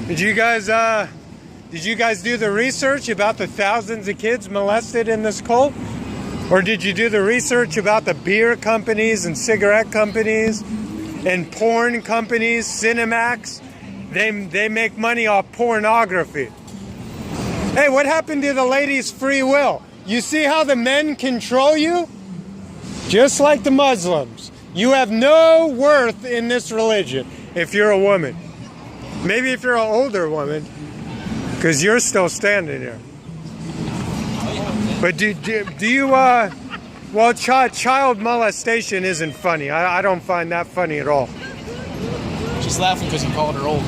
Did you guys do the research about the thousands of kids molested in this cult? Or did you do the research about the beer companies and cigarette companies and porn companies, Cinemax? They make money off pornography. Hey, what happened to the ladies' free will? You see how the men control you? Just like the Muslims. You have no worth in this religion if you're a woman. Maybe if you're an older woman, because you're still standing there. But do you, well, child molestation isn't funny. I don't find that funny at all. She's laughing because you called her old.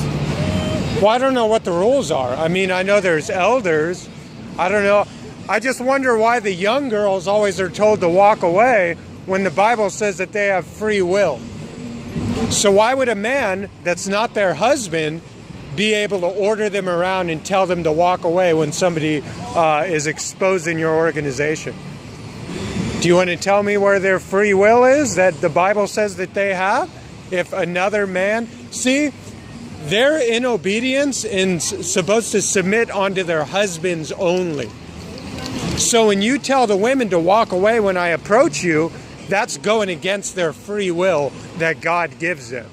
Well, I don't know what the rules are. I mean, I know there's elders. I don't know. I just wonder why the young girls always are told to walk away when the Bible says that they have free will. So why would a man that's not their husband be able to order them around and tell them to walk away when somebody is exposing your organization? Do you want to tell me where their free will is that the Bible says that they have? If another man... See, they're in obedience and supposed to submit onto their husbands only. So when you tell the women to walk away when I approach you, that's going against their free will that God gives them.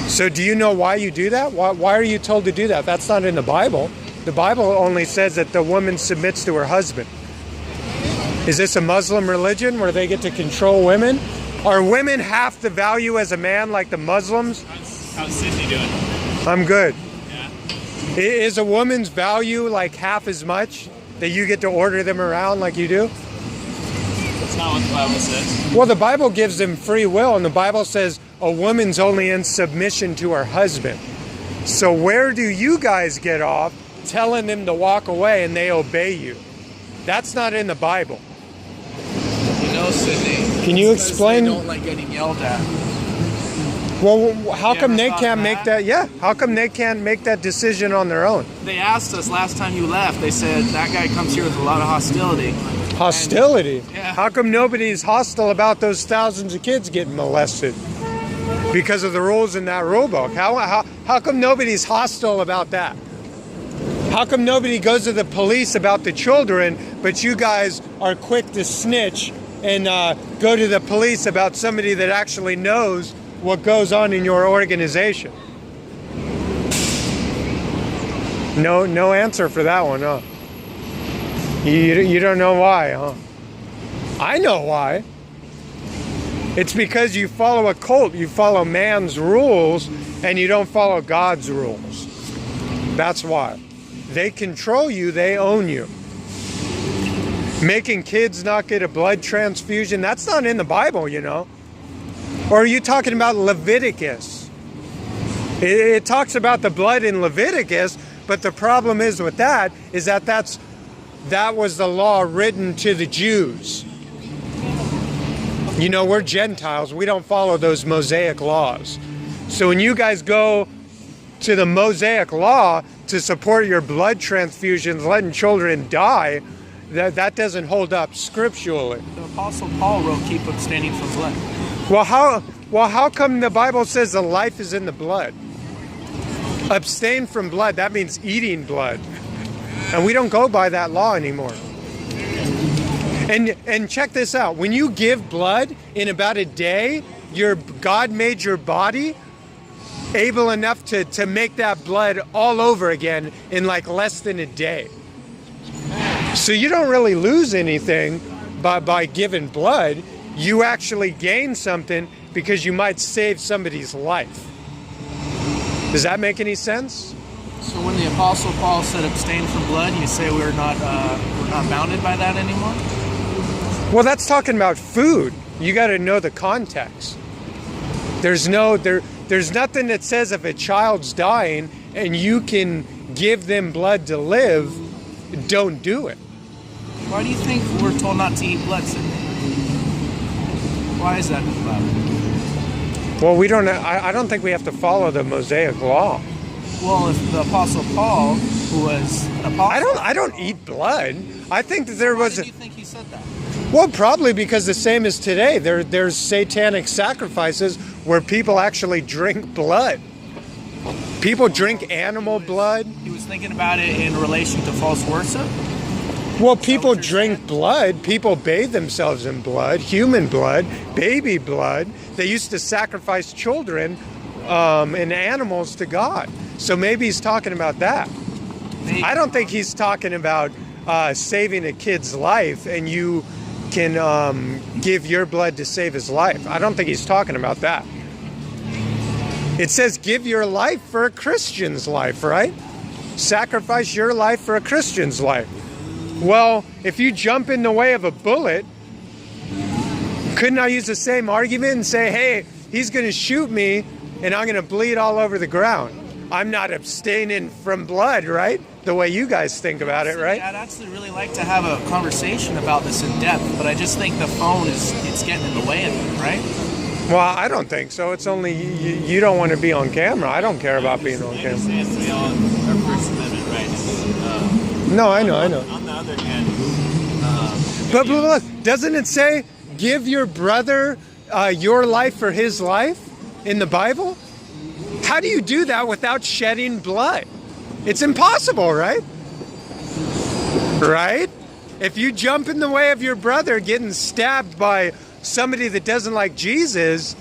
So do you know why you do that? Why are you told to do that? That's not in the Bible. The Bible only says that the woman submits to her husband. Is this a Muslim religion where they get to control women? Are women half the value as a man like the Muslims? How's Sydney doing? I'm good. Yeah. Is a woman's value like half as much that you get to order them around like you do? That's not what the Bible says. Well, the Bible gives them free will, and the Bible says a woman's only in submission to her husband. So where do you guys get off telling them to walk away and they obey you? That's not in the Bible. You know, Sydney. Can you explain? They don't like getting yelled at. Well, how come they can't make that? Yeah, how come they can't make that decision on their own? They asked us last time you left. They said that guy comes here with a lot of hostility. Hostility? Yeah. How come nobody's hostile about those thousands of kids getting molested? Because of the rules in that rule book. How come nobody's hostile about that? How come nobody goes to the police about the children, but you guys are quick to snitch and go to the police about somebody that actually knows what goes on in your organization? No answer for that one, huh? You don't know why, huh? I know why. It's because you follow a cult. You follow man's rules and you don't follow God's rules. That's why. They control you. They own you. Making kids not get a blood transfusion, that's not in the Bible, you know. Or are you talking about Leviticus? It talks about the blood in Leviticus, but the problem is with that is that that was the law written to the Jews. You know, we're Gentiles. We don't follow those Mosaic laws. So when you guys go to the Mosaic law to support your blood transfusions, letting children die, that doesn't hold up scripturally. The Apostle Paul wrote, "Keep abstaining from blood." Well, how come the Bible says the life is in the blood? Abstain from blood, that means eating blood. And we don't go by that law anymore. And check this out. When you give blood in about a day, God made your body able enough to make that blood all over again in like less than a day. So you don't really lose anything by giving blood. You actually gain something because you might save somebody's life. Does that make any sense? So when the Apostle Paul said abstain from blood, you say we're not bounded by that anymore? Well, that's talking about food. You got to know the context. There's nothing that says if a child's dying and you can give them blood to live, don't do it. Why do you think we're told not to eat blood, Sidney? Why is that in the Bible? Well, I don't think we have to follow the Mosaic law. Well, if the Apostle Paul, who was an apostle... I don't eat blood. I think that there was... Why do you think he said that? Well, probably because the same as today. There's satanic sacrifices where people actually drink blood. People drink animal blood. He was thinking about it in relation to false worship. Well, people drink blood. People bathe themselves in blood, human blood, baby blood. They used to sacrifice children and animals to God. So maybe he's talking about that. I don't think he's talking about saving a kid's life and you can give your blood to save his life. I don't think he's talking about that. It says give your life for a Christian's life, right? Sacrifice your life for a Christian's life. Well, if you jump in the way of a bullet, couldn't I use the same argument and say, hey, he's going to shoot me and I'm going to bleed all over the ground? I'm not abstaining from blood, right? The way you guys think about it, right? I'd actually really like to have a conversation about this in depth, but I just think the phone it's getting in the way of it, right? Well, I don't think so. It's only you don't want to be on camera. I don't care about being on camera. I understand we all have our First Amendment rights. No, I know. On the other hand, But look, doesn't it say, give your brother your life for his life in the Bible? How do you do that without shedding blood? It's impossible, right? Right? If you jump in the way of your brother getting stabbed by somebody that doesn't like Jesus,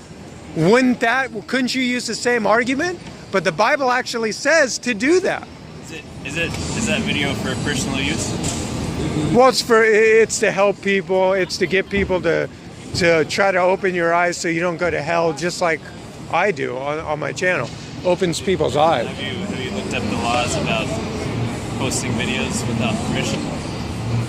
couldn't you use the same argument? But the Bible actually says to do that. is that video for personal use? Well, it's to help people. It's to get people to try to open your eyes so you don't go to hell, just like I do on my channel. Opens people's eyes. Have you looked up the laws about posting videos without permission?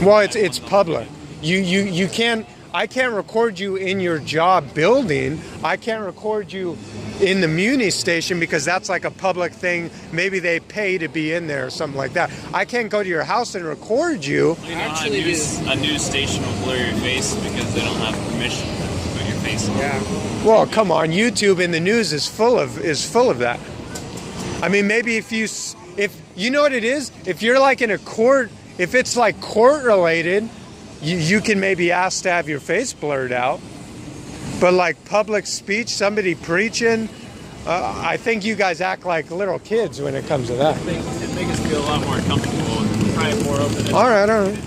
Well, it's public. You can't. I can't record you in your job building. I can't record you in the Muni station because that's like a public thing. Maybe they pay to be in there or something like that. I can't go to your house and record you. You know, a news station will blur your face because they don't have permission to put your face on. Yeah. Well, come on, YouTube and the news is full of that. I mean, maybe if you know what it is, if you're like in a court, if it's like court related, you can maybe ask to have your face blurred out. But like public speech, somebody preaching, I think you guys act like little kids when it comes to that. It makes us feel a lot more comfortable and probably more open. All right.